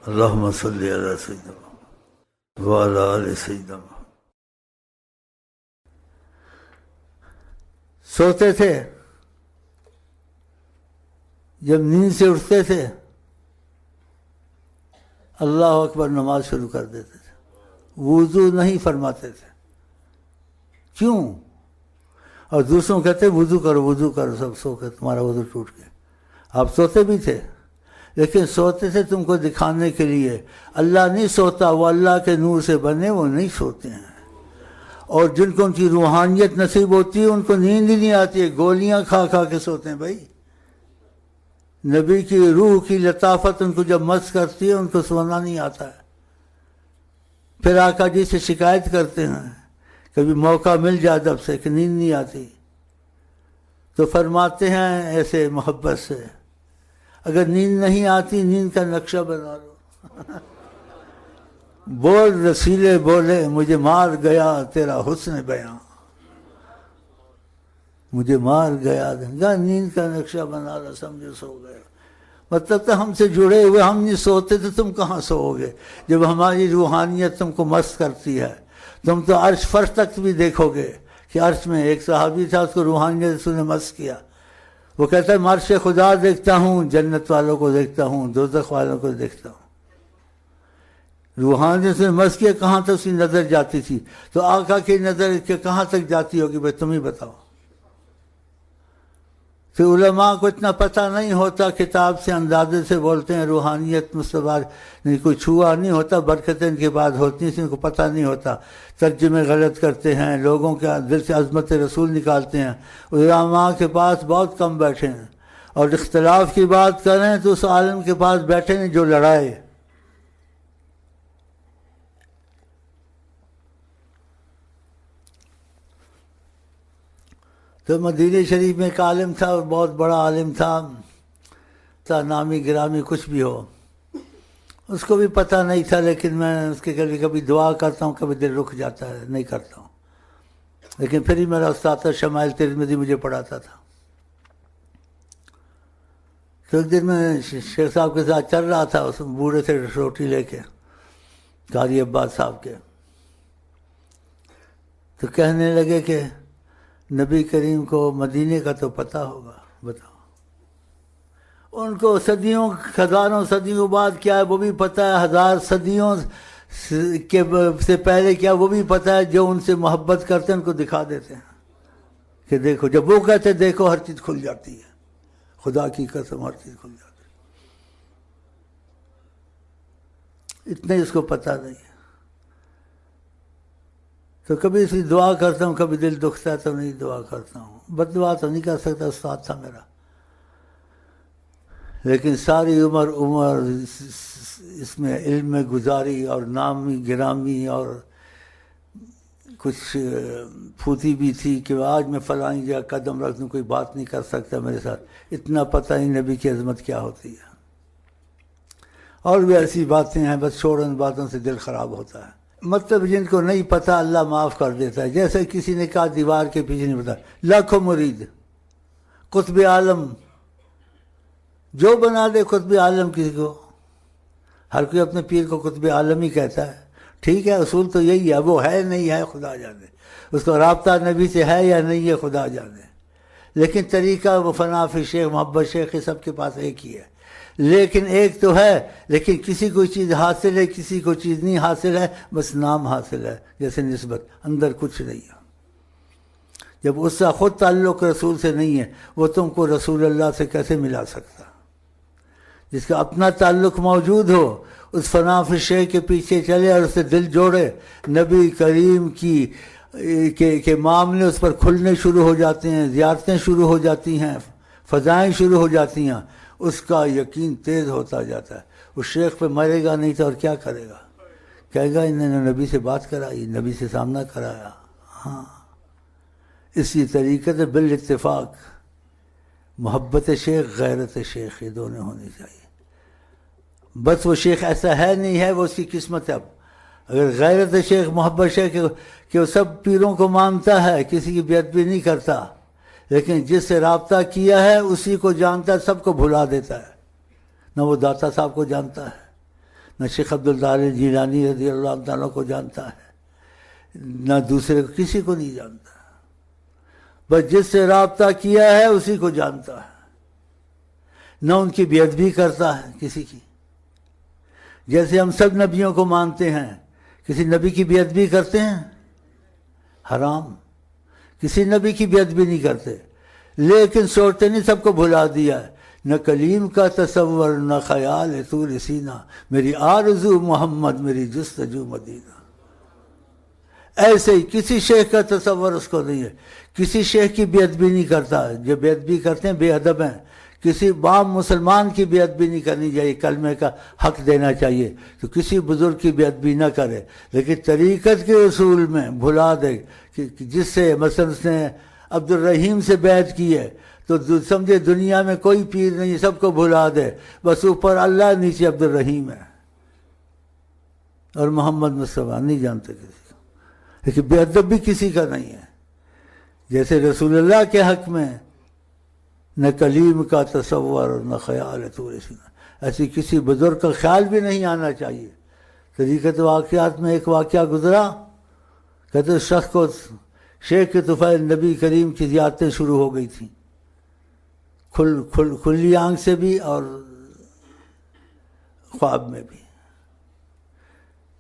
اللہم صلی علی سیدنا محمد وعلی آل سیدنا محمد۔ سوتے تھے، جب نیند سے اٹھتے تھے اللہ اکبر نماز شروع کر دیتے تھے، وضو نہیں فرماتے تھے۔ کیوں؟ اور دوسروں کہتے وضو کرو، سب سو کے تمہارا وضو ٹوٹ گیا۔ آپ سوتے بھی تھے، لیکن سوتے تھے تم کو دکھانے کے لیے۔ اللہ نہیں سوتا، وہ اللہ کے نور سے بنے، وہ نہیں سوتے ہیں۔ اور جن کو ان کی روحانیت نصیب ہوتی ہے ان کو نیند ہی نہیں آتی ہے، گولیاں کھا کھا کے سوتے ہیں۔ بھائی نبی کی روح کی لطافت ان کو جب مس کرتی ہے ان کو سونا نہیں آتا ہے۔ پھر آقا جی سے شکایت کرتے ہیں، کبھی موقع مل جائے جب سے کہ نیند نہیں آتی، تو فرماتے ہیں ایسے محبت سے، اگر نیند نہیں آتی نیند کا نقشہ بنا لو۔ بول رسیلے بولے مجھے مار گیا تیرا حسن بیاں، مجھے مار گیا نیند کا نقشہ بنا لو، سمجھو سو گئے۔ مطلب تو ہم سے جڑے ہوئے، ہم نہیں سوتے تو تم کہاں سو گے؟ جب ہماری روحانیت تم کو مست کرتی ہے، تم تو عرش فرش تک بھی دیکھو گے کہ عرش میں ایک صحابی تھا، اس کو روحانیت اس نے مست کیا۔ وہ کہتا ہے میں عرش خدا دیکھتا ہوں، جنت والوں کو دیکھتا ہوں، دوزخ والوں کو دیکھتا ہوں۔ روحانیت سے مست کیا، کہاں تک اس کی نظر جاتی تھی؟ تو آقا کی نظر کہاں تک جاتی ہوگی بھائی تم ہی بتاؤ۔ تو علماء کو اتنا پتہ نہیں ہوتا، کتاب سے اندازے سے بولتے ہیں روحانیت مصطفیٰ نہیں، کوئی چھوا نہیں ہوتا، برکتیں ان کے بعد ہوتی ہیں، ان کو پتہ نہیں ہوتا، ترجمے غلط کرتے ہیں، لوگوں کے دل سے عظمت رسول نکالتے ہیں۔ علماء کے پاس بہت کم بیٹھے ہیں، اور اختلاف کی بات کریں تو اس عالم کے پاس بیٹھے نہیں جو لڑائے۔ تو مدینہ شریف میں ایک عالم تھا، بہت بڑا عالم تھا نامی گرامی کچھ بھی ہو، اس کو بھی پتہ نہیں تھا، لیکن میں اس کے کبھی دعا کرتا ہوں، کبھی دل رک جاتا ہے، نہیں کرتا ہوں، لیکن پھر ہی میرا استاد تھا شمائل ترمذی مجھے پڑھاتا تھا۔ تو ایک دن میں شیخ صاحب کے ساتھ چل رہا تھا، اس بوڑھے سے روٹی لے کے، قاری عباس صاحب کے، تو کہنے لگے کہ نبی کریم کو مدینے کا تو پتہ ہوگا، بتاؤ۔ ان کو صدیوں ہزاروں صدیوں بعد کیا ہے وہ بھی پتہ ہے، ہزار صدیوں کے سے پہلے کیا وہ بھی پتہ ہے، جو ان سے محبت کرتے ہیں ان کو دکھا دیتے ہیں کہ دیکھو، جب وہ کہتے دیکھو ہر چیز کھل جاتی ہے، خدا کی قسم ہر چیز کھل جاتی ہے، اتنے اس کو پتہ نہیں ہے۔ تو کبھی اس کی دعا کرتا ہوں، کبھی دل دکھتا ہے تو نہیں دعا کرتا ہوں، بد دعا تو نہیں کر سکتا، استاد تھا میرا، لیکن ساری عمر اس میں علم میں گزاری، اور نامی گرامی، اور کچھ پھوتی بھی تھی کہ آج میں فلاں جگہ قدم رکھ دوں کوئی بات نہیں کر سکتا میرے ساتھ، اتنا پتہ ہی نبی کی عظمت کیا ہوتی ہے۔ اور بھی ایسی باتیں ہیں، بس چھوڑ ان باتوں سے دل خراب ہوتا ہے۔ مطلب جن کو نہیں پتہ اللہ معاف کر دیتا ہے، جیسے کسی نے کہا دیوار کے پیچھے نہیں پتا، لاکھوں مرید، قطب عالم، جو بنا دے قطب عالم کسی کو، ہر کوئی اپنے پیر کو قطب عالم ہی کہتا ہے، ٹھیک ہے، اصول تو یہی ہے، وہ ہے نہیں ہے خدا جانے، اس کو رابطہ نبی سے ہے یا نہیں ہے خدا جانے، لیکن طریقہ وہ فنا فی شیخ محبت شیخ سب کے پاس ایک ہی ہے، لیکن ایک تو ہے، لیکن کسی کو چیز حاصل ہے، کسی کو چیز نہیں حاصل ہے، بس نام حاصل ہے، جیسے نسبت، اندر کچھ نہیں ہے۔ جب اس کا خود تعلق رسول سے نہیں ہے، وہ تم کو رسول اللہ سے کیسے ملا سکتا؟ جس کا اپنا تعلق موجود ہو، اس فنا فی شیخ کے پیچھے چلے اور اسے دل جوڑے، نبی کریم کے معاملے اس پر کھلنے شروع ہو جاتے ہیں، زیارتیں شروع ہو جاتی ہیں، فضائیں شروع ہو جاتی ہیں، اس کا یقین تیز ہوتا جاتا ہے۔ اس شیخ پہ مرے گا نہیں تو اور کیا کرے گا؟ کہے گا انہوں نے نبی سے بات کرائی، نبی سے سامنا کرایا۔ ہاں، اسی طریقے سے بالاتفاق محبت شیخ، غیرت شیخ، یہ دونوں ہونی چاہیے۔ بس وہ شیخ ایسا ہے نہیں ہے، وہ اس کی قسمت ہے۔ اب اگر غیرت شیخ، محبت شیخ کہ وہ سب پیروں کو مانتا ہے، کسی کی بیعت بھی نہیں کرتا، لیکن جس سے رابطہ کیا ہے اسی کو جانتا ہے، سب کو بھلا دیتا ہے، نہ وہ داتا صاحب کو جانتا ہے، نہ شیخ عبدالدار جیلانی رضی اللہ تعالیٰ کو جانتا ہے، نہ دوسرے کو، کسی کو نہیں جانتا، بس جس سے رابطہ کیا ہے اسی کو جانتا ہے، نہ ان کی بیعت بھی کرتا ہے کسی کی۔ جیسے ہم سب نبیوں کو مانتے ہیں، کسی نبی کی بیعت بھی کرتے ہیں؟ حرام، کسی نبی کی بیعت بھی نہیں کرتے، لیکن سوچتے نہیں سب کو بھلا دیا ہے، نہ کلیم کا تصور نہ خیال ہے طور سینہ، میری آرزو محمد میری جستجو مدینہ۔ ایسے ہی کسی شیخ کا تصور اس کو نہیں ہے، کسی شیخ کی بیعت بھی نہیں کرتا، جو بیعت بھی کرتے ہیں بے ادب ہیں، کسی عام مسلمان کی بیعت بھی نہیں کرنی چاہیے، کلمے کا حق دینا چاہیے تو کسی بزرگ کی بیعت بھی نہ کرے، لیکن طریقت کے اصول میں بھلا دے کہ جس سے مثلا اس نے عبد الرحیم سے بیعت کی ہے تو سمجھے دنیا میں کوئی پیر نہیں، سب کو بھلا دے، بس اوپر اللہ نیچے عبد الرحیم ہے اور محمد مصطفیٰ نہیں جانتے کسی کو، لیکن بے ادب بھی کسی کا نہیں ہے۔ جیسے رسول اللہ کے حق میں نہ کلیم کا تصور نہ خیال ہے طور سینہ، ایسی کسی بزرگ کا خیال بھی نہیں آنا چاہیے۔ طریقت واقعات میں ایک واقعہ گزرا، کہتے اس شخص کو شیخ کے طفیل نبی کریم کی زیارتیں شروع ہو گئی تھیں، کھلی آنکھ سے بھی اور خواب میں بھی۔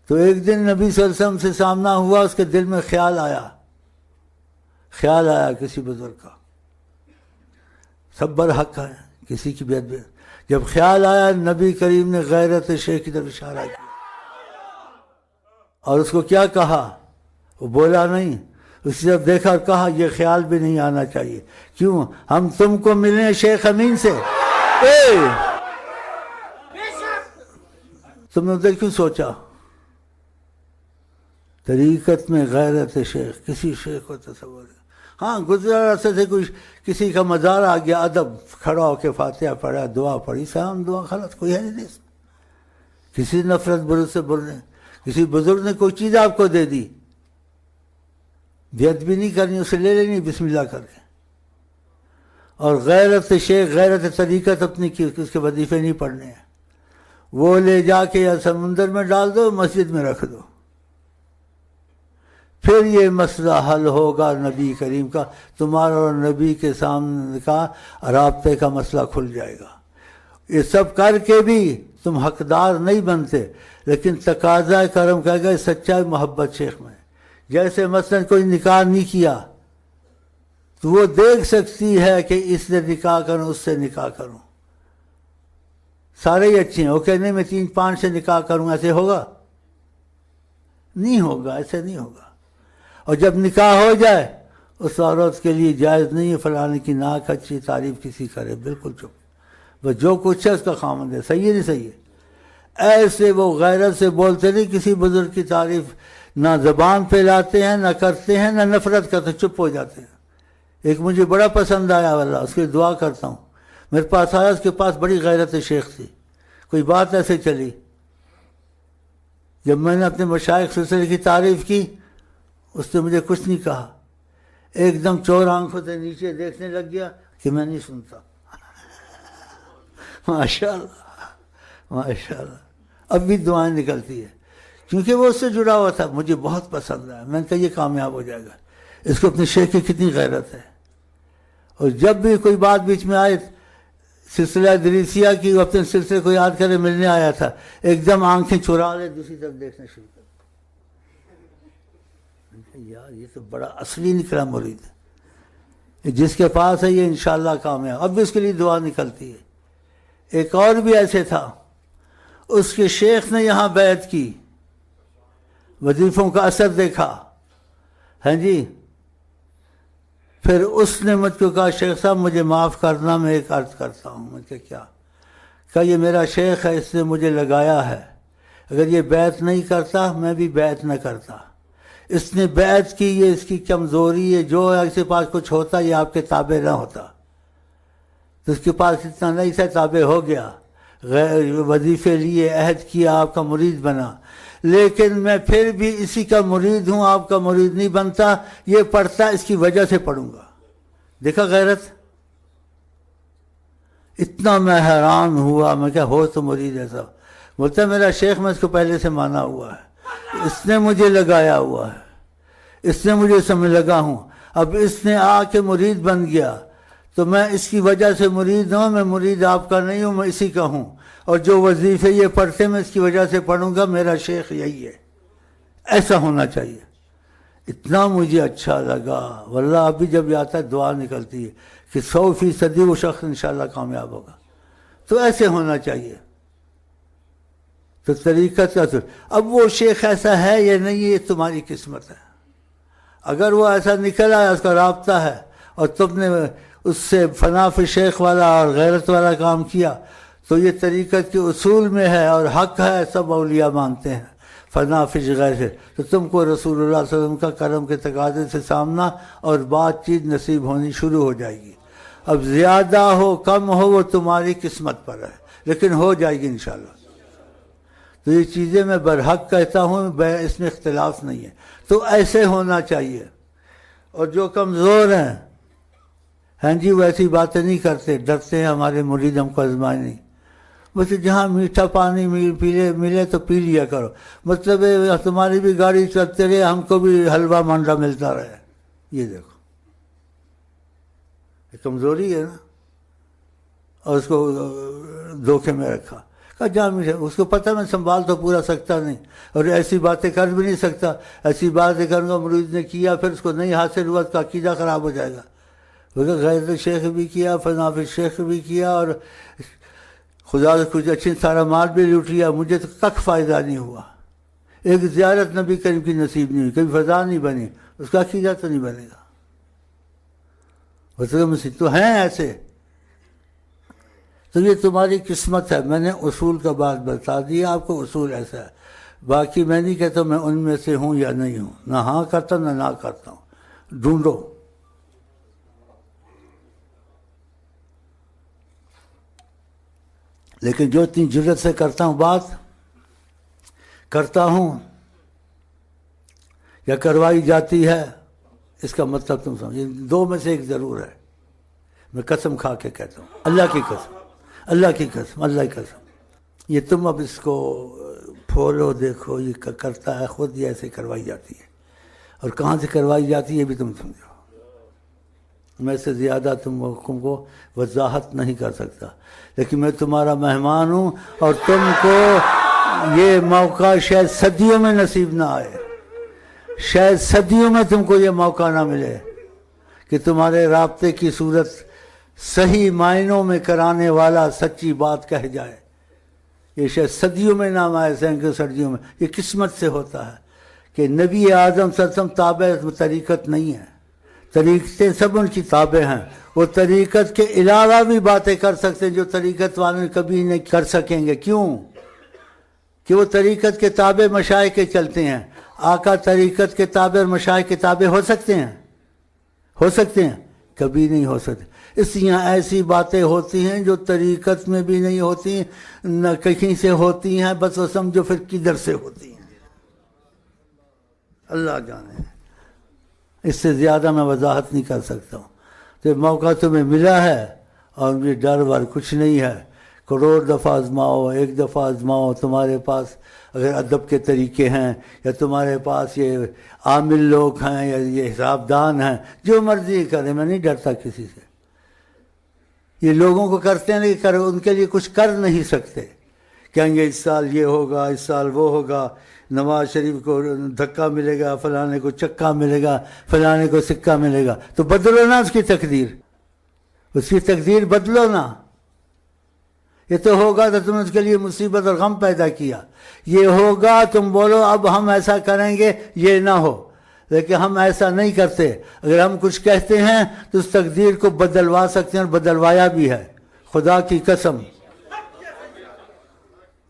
تو ایک دن نبی صلی اللہ علیہ وسلم سے سامنا ہوا، اس کے دل میں خیال آیا کسی بزرگ کا، سب برحق ہے، کسی کی بیعت بھی۔ جب خیال آیا نبی کریم نے غیرت شیخ کی طرف اشارہ کیا اور اس کو کیا کہا، وہ بولا نہیں، اسی طرف دیکھا اور کہا یہ خیال بھی نہیں آنا چاہیے، کیوں؟ ہم تم کو ملنے شیخ امین سے، تم نے ادھر کیوں سوچا؟ طریقت میں غیرت شیخ، کسی شیخ کو تصور ہے۔ ہاں گزرا راستے سے کوئی کسی کا مزار آ گیا، ادب کھڑا ہو کے فاتحہ پڑھا، دعا پڑھی، سلام دعا خلاص، کوئی ہے نہیں اس میں۔ کسی نفرت برد سے بولنے، کسی بزرگ نے کوئی چیز آپ کو دے دی، بیعت بھی نہیں کرنی، اسے لے لینی بسم اللہ کر کے۔ اور غیرت شیخ، غیرت طریقت اپنی کی، اس کے وظیفے نہیں پڑھنے ہیں، وہ لے جا کے یا سمندر میں ڈال دو، مسجد میں رکھ دو، پھر یہ مسئلہ حل ہوگا نبی کریم کا، تمہارا اور نبی کے سامنے کا رابطے کا مسئلہ کھل جائے گا۔ یہ سب کر کے بھی تم حقدار نہیں بنتے، لیکن تقاضا کرم کہے گا سچائی محبت شیخ میں۔ جیسے مثلا کوئی نکاح نہیں کیا تو وہ دیکھ سکتی ہے کہ اس سے نکاح کروں، اس سے نکاح کروں، سارے ہی اچھے ہیں، وہ کہنے میں 3-5 سے نکاح کروں، ایسے ہوگا؟ نہیں ہوگا، ایسے نہیں ہوگا۔ اور جب نکاح ہو جائے اس عورت کے لیے جائز نہیں ہے فلانے کی ناک اچھی تعریف کسی کرے، بالکل چپ، بس جو کچھ ہے اس کا خامند ہے، صحیح ہے نہیں صحیح ہے؟ ایسے وہ غیرت سے بولتے نہیں، کسی بزرگ کی تعریف نہ زبان پہ لاتے ہیں، نہ کرتے ہیں، نہ نفرت کرتے، چپ ہو جاتے ہیں۔ ایک مجھے بڑا پسند آیا واللہ، اس کی دعا کرتا ہوں، میرے پاس آیا، اس کے پاس بڑی غیرت شیخ تھی، کوئی بات ایسے چلی، جب میں نے اپنے مشائخ سلسلے کی تعریف کی اس نے مجھے کچھ نہیں کہا، ایک دم چور آنکھوں سے نیچے دیکھنے لگ گیا کہ میں نہیں سنتا۔ ماشاءاللہ ماشاءاللہ، اب بھی دعائیں نکلتی ہے، کیونکہ وہ اس سے جڑا ہوا تھا، مجھے بہت پسند آیا، میں نے کہا یہ کامیاب ہو جائے گا، اس کو اپنے شیخ کی کتنی غیرت ہے۔ اور جب بھی کوئی بات بیچ میں آئے، سلسلہ دریسیہ کی، وہ اپنے سلسلے کو یاد کرے ملنے آیا تھا، ایک دم آنکھیں چرا لے، دوسری طرف دیکھنا شروع کر، یار یہ تو بڑا اصلی نکلا مرید ہے، جس کے پاس ہے یہ انشاءاللہ کامیاب۔ اب بھی اس کے لیے دعا نکلتی ہے۔ ایک اور بھی ایسے تھا، اس کے شیخ نے یہاں بیعت کی، وظیفوں کا اثر دیکھا، ہاں جی، پھر اس نے مجھ کو کہا شیخ صاحب مجھے معاف کرنا، میں ایک عرض کرتا ہوں۔ میں کیا؟ کہا یہ میرا شیخ ہے، اس نے مجھے لگایا ہے، اگر یہ بیعت نہیں کرتا میں بھی بیعت نہ کرتا، اس نے بیعت کی، یہ اس کی کمزوری ہے، جو اس کے پاس کچھ ہوتا یہ آپ کے تابع نہ ہوتا، تو اس کے پاس اتنا نہیں تھا، تابع ہو گیا، وظیفے لیے، عہد کیا، آپ کا مرید بنا، لیکن میں پھر بھی اسی کا مرید ہوں، آپ کا مرید نہیں بنتا، یہ پڑھتا اس کی وجہ سے پڑھوں گا۔ دیکھا غیرت، اتنا میں حیران ہوا، میں کہا ہو تو مرید ایسا، بولتا ہے میرا شیخ میں اس کو پہلے سے مانا ہوا ہے، اس نے مجھے لگایا ہوا ہے، اس نے مجھے سمجھ لگا ہوں، اب اس نے آ کے مرید بن گیا تو میں اس کی وجہ سے مرید ہوں، میں مرید آپ کا نہیں ہوں، میں اسی کا ہوں، اور جو وظیفے یہ پڑھتے میں اس کی وجہ سے پڑھوں گا، میرا شیخ یہی ہے۔ ایسا ہونا چاہیے۔ اتنا مجھے اچھا لگا واللہ، ابھی جب یہ آتا ہے دعا نکلتی ہے کہ 100% وہ شخص انشاءاللہ کامیاب ہوگا۔ تو ایسے ہونا چاہیے۔ تو طریقت کا اب وہ شیخ ایسا ہے یا نہیں، یہ تمہاری قسمت ہے۔ اگر وہ ایسا نکل آیا، اس کا رابطہ ہے، اور تم نے اس سے فنا فی شیخ والا اور غیرت والا کام کیا، تو یہ طریقت کے اصول میں ہے اور حق ہے، سب اولیاء مانتے ہیں، فنا فی غیر سے۔ تو تم کو رسول اللہ صلی اللہ علیہ وسلم کا کرم کے تقاضے سے سامنا اور بات چیت نصیب ہونی شروع ہو جائے گی۔ اب زیادہ ہو کم ہو وہ تمہاری قسمت پر ہے، لیکن ہو جائے گی انشاءاللہ۔ تو یہ چیزیں میں برحق کہتا ہوں، اس میں اختلاف نہیں ہے۔ تو ایسے ہونا چاہیے۔ اور جو کمزور ہیں، ہاں جی، وہ ایسی باتیں نہیں کرتے، ڈرتے ہیں ہمارے مرید ہم کو آزمائے نہیں۔ بس جہاں میٹھا پانی ملے تو پی لیا کرو، مطلب تمہاری بھی گاڑی چلتے رہے، ہم کو بھی حلوہ منڈا ملتا رہے۔ یہ دیکھو، یہ کمزوری ہے نا۔ اور اس کو دھوکے میں رکھا، کہا جہاں میٹھا، اس کو پتہ میں سنبھال تو پورا سکتا نہیں، اور ایسی باتیں کر بھی نہیں سکتا۔ ایسی باتیں کروں گا، مرید نے کیا، پھر اس کو نہیں حاصل ہوا، اس کا عقیدہ خراب ہو جائے گا۔ غیر شیخ بھی کیا، فنا فی شیخ بھی کیا، اور خدا سے کچھ اچھی سارا مال بھی لوٹ لیا، مجھے تو تک فائدہ نہیں ہوا۔ ایک زیارت نبی کریم کی نصیب نہیں ہوئی، کبھی فضا نہیں بنی، اس کا عقیدہ تو نہیں بنے گا۔ تو ہیں ایسے، تو یہ تمہاری قسمت ہے۔ میں نے اصول کا بات بتا دیا آپ کو، اصول ایسا ہے۔ باقی میں نہیں کہتا میں ان میں سے ہوں یا نہیں ہوں، نہ ہاں کرتا نہ کرتا ہوں، ڈھونڈو۔ لیکن جو اتنی جرت سے کرتا ہوں، بات کرتا ہوں یا کروائی جاتی ہے، اس کا مطلب تم سمجھے، دو میں سے ایک ضرور ہے۔ میں قسم کھا کے کہتا ہوں، اللہ کی قسم، اللہ کی قسم، اللہ کی قسم۔ یہ تم اب اس کو پھولو، دیکھو یہ کرتا ہے، خود یہ ایسے کروائی جاتی ہے، اور کہاں سے کروائی جاتی ہے بھی تم سمجھو۔ میں سے زیادہ تم کو وضاحت نہیں کر سکتا، لیکن میں تمہارا مہمان ہوں، اور تم کو یہ موقع شاید صدیوں میں نصیب نہ آئے، شاید صدیوں میں تم کو یہ موقع نہ ملے کہ تمہارے رابطے کی صورت صحیح معنوں میں کرانے والا سچی بات کہہ جائے۔ یہ شاید صدیوں میں نہ آئے، سینکڑوں صدیوں میں۔ یہ قسمت سے ہوتا ہے کہ نبی اعظم صلی اللہ علیہ وسلم تابع طریقت نہیں ہے، طریقتیں سب ان کی تابع ہیں۔ وہ طریقت کے علاوہ بھی باتیں کر سکتے ہیں جو طریقت والے کبھی نہیں کر سکیں گے۔ کیوں؟ کہ وہ طریقت کے تابع مشائخ کے چلتے ہیں۔ آقا طریقت کے تابع اور مشائخ کے تابع ہو سکتے ہیں؟ ہو سکتے ہیں؟ کبھی نہیں ہو سکتے۔ اس لیے ایسی باتیں ہوتی ہیں جو طریقت میں بھی نہیں ہوتی، نہ کہیں سے ہوتی ہیں، بس وہ سمجھو پھر کدھر سے ہوتی ہیں، اللہ جانے۔ اس سے زیادہ میں وضاحت نہیں کر سکتا ہوں۔ تو موقع تمہیں ملا ہے، اور مجھے ڈر ور کچھ نہیں ہے۔ کروڑ دفعہ آزماؤ، ایک دفعہ آزماؤ، تمہارے پاس اگر ادب کے طریقے ہیں، یا تمہارے پاس یہ عامل لوگ ہیں، یا یہ حساب دان ہیں، جو مرضی کریں، میں نہیں ڈرتا کسی سے۔ یہ لوگوں کو کرتے ہیں لیکن ان کے لیے کچھ کر نہیں سکتے۔ کہیں گے اس سال یہ ہوگا، اس سال وہ ہوگا، نواز شریف کو دھکا ملے گا، فلانے کو چکا ملے گا، فلانے کو سکہ ملے گا، تو بدلو نا اس کی تقدیر، اس کی تقدیر بدلو نا۔ یہ تو ہوگا تو تم نے اس کے لیے مصیبت اور غم پیدا کیا، یہ ہوگا تم بولو اب ہم ایسا کریں گے، یہ نہ ہو۔ لیکن ہم ایسا نہیں کرتے۔ اگر ہم کچھ کہتے ہیں تو اس تقدیر کو بدلوا سکتے ہیں، اور بدلوایا بھی ہے، خدا کی قسم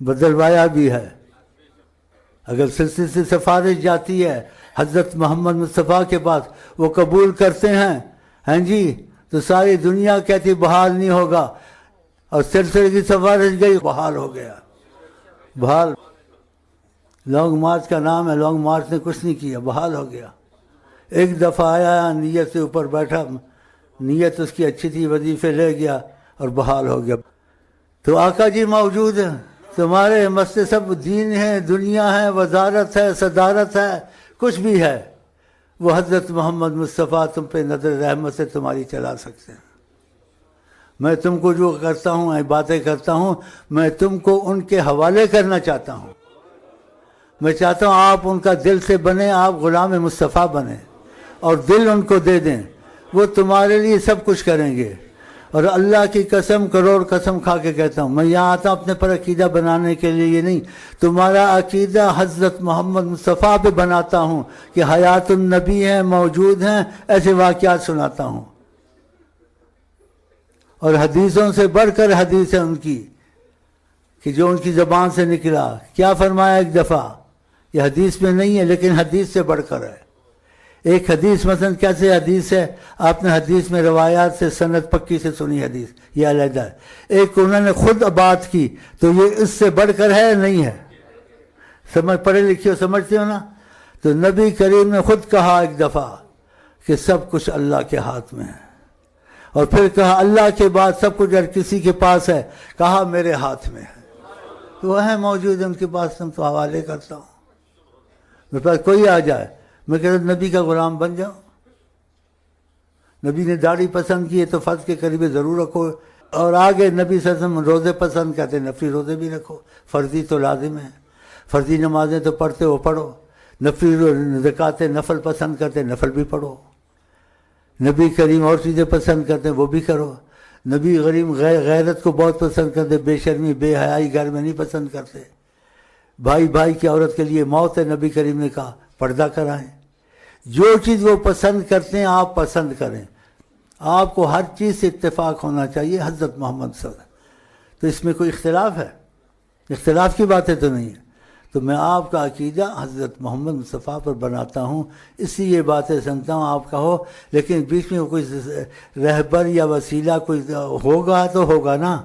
بدلوایا بھی ہے۔ اگر سلسلے سے سفارش جاتی ہے حضرت محمد مصطفیٰ کے پاس، وہ قبول کرتے ہیں، ہاں جی، تو ساری دنیا کہتی بحال نہیں ہوگا، اور سلسلے کی سفارش گئی، بحال ہو گیا، بحال۔ لانگ مارچ کا نام ہے، لانگ مارچ نے کچھ نہیں کیا، بحال ہو گیا۔ ایک دفعہ آیا، نیت سے اوپر بیٹھا، نیت اس کی اچھی تھی، وظیفے لے گیا اور بحال ہو گیا۔ تو آقا جی موجود ہیں، تمہارے مسئلے سب دین ہے، دنیا ہے، وزارت ہے، صدارت ہے، کچھ بھی ہے، وہ حضرت محمد مصطفیٰ تم پہ نظر رحمت سے تمہاری چلا سکتے ہیں۔ میں تم کو جو کرتا ہوں، باتیں کرتا ہوں، میں تم کو ان کے حوالے کرنا چاہتا ہوں۔ میں چاہتا ہوں آپ ان کا دل سے بنیں، آپ غلام مصطفیٰ بنیں اور دل ان کو دے دیں، وہ تمہارے لیے سب کچھ کریں گے۔ اور اللہ کی قسم، کروڑ قسم کھا کے کہتا ہوں، میں یہاں آتا ہوں اپنے پر عقیدہ بنانے کے لیے، یہ نہیں، تمہارا عقیدہ حضرت محمد مصطفیٰ پہ بناتا ہوں کہ حیات النبی ہیں، موجود ہیں، ایسے واقعات سناتا ہوں۔ اور حدیثوں سے بڑھ کر حدیث ہے ان کی کہ جو ان کی زبان سے نکلا، کیا فرمایا ایک دفعہ، یہ حدیث میں نہیں ہے لیکن حدیث سے بڑھ کر ہے۔ ایک حدیث مثلا کیسے حدیث ہے، آپ نے حدیث میں روایات سے سند پکی سے سنی حدیث، یہ علیحدہ ہے۔ ایک انہوں نے خود بات کی تو یہ اس سے بڑھ کر ہے نہیں ہے، پڑھے لکھے ہو سمجھتے ہو نا۔ تو نبی کریم نے خود کہا ایک دفعہ کہ سب کچھ اللہ کے ہاتھ میں ہے، اور پھر کہا اللہ کے بعد سب کچھ اگر کسی کے پاس ہے، کہا میرے ہاتھ میں ہے۔ تو وہ ہے موجود ہے ان کے پاس، تم تو حوالے کرتا ہوں۔ میرے پاس کوئی آ جائے، میں کہتا ہوں نبی کا غلام بن جاؤ۔ نبی نے داڑھی پسند کی ہے تو فرض کے قریب ضرور رکھو، اور آگے نبی صلی اللہ علیہ وسلم روزے پسند کرتے، نفلی روزے بھی رکھو، فرضی تو لازم ہے، فرضی نمازیں تو پڑھتے ہو پڑھو، نفلی زکاتیں نفل پسند کرتے، نفل بھی پڑھو۔ نبی کریم اور چیزیں پسند کرتے ہیں وہ بھی کرو۔ نبی کریم غیرت کو بہت پسند کرتے، بے شرمی بے حیائی گھر میں نہیں پسند کرتے۔ بھائی بھائی کی عورت کے لیے موت ہے، نبی کریم نے کہا پردہ کرائیں۔ جو چیز وہ پسند کرتے ہیں آپ پسند کریں، آپ کو ہر چیز سے اتفاق ہونا چاہیے حضرت محمد صلی اللہ علیہ وسلم۔ تو اس میں کوئی اختلاف ہے؟ اختلاف کی باتیں تو نہیں ہے۔ تو میں آپ کا عقیدہ حضرت محمد مصطفیٰ پر بناتا ہوں، اس لیے یہ باتیں سنتا ہوں آپ کہو، لیکن بیچ میں کوئی رہبر یا وسیلہ کوئی ہوگا تو ہوگا نا،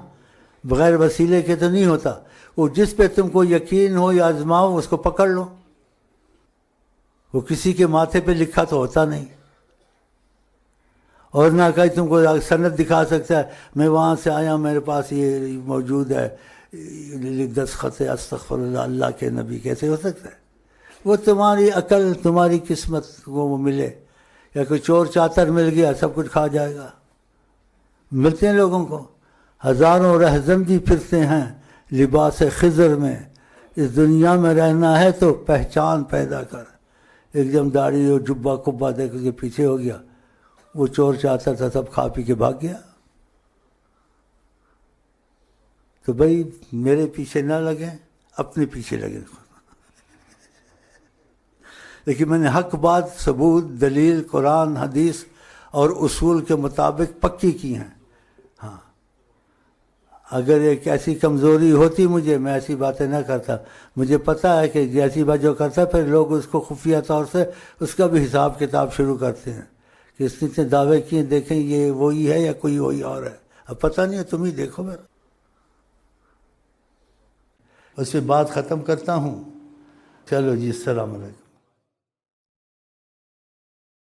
بغیر وسیلے کے تو نہیں ہوتا۔ وہ جس پہ تم کو یقین ہو یا آزماؤ اس کو پکڑ لو، وہ کسی کے ماتھے پہ لکھا تو ہوتا نہیں، اور نہ کہیں تم کو سند دکھا سکتا ہے میں وہاں سے آیا میرے پاس یہ موجود ہے، دستخط استغفر اللہ، اللہ کے نبی، کیسے ہو سکتا ہے؟ وہ تمہاری عقل، تمہاری قسمت کو وہ ملے، یا کوئی چور چاتر مل گیا سب کچھ کھا جائے گا۔ ملتے ہیں لوگوں کو، ہزاروں رہزندی پھرتے ہیں لباس خضر میں، اس دنیا میں رہنا ہے تو پہچان پیدا کر۔ ایک دم داڑھی اور جبہ کبا دیکھ کے پیچھے ہو گیا، وہ چور چاتر تھا سب کھا پی کے بھاگ گیا۔ تو بھائی میرے پیچھے نہ لگیں، اپنے پیچھے لگیں۔ لیکن میں نے حق بات، ثبوت، دلیل، قرآن، حدیث اور اصول کے مطابق پکی کی ہیں۔ ہاں، اگر ایک ایسی کمزوری ہوتی مجھے، میں ایسی باتیں نہ کرتا۔ مجھے پتہ ہے کہ جیسی بات جو کرتا ہے پھر لوگ اس کو خفیہ طور سے اس کا بھی حساب کتاب شروع کرتے ہیں کہ اس نے اتنے دعوے کیے، دیکھیں یہ وہی ہے یا کوئی وہی اور ہے۔ اب پتہ نہیں ہے، تم ہی دیکھو میرا۔ اس پہ بات ختم کرتا ہوں۔ چلو جی، السلام علیکم۔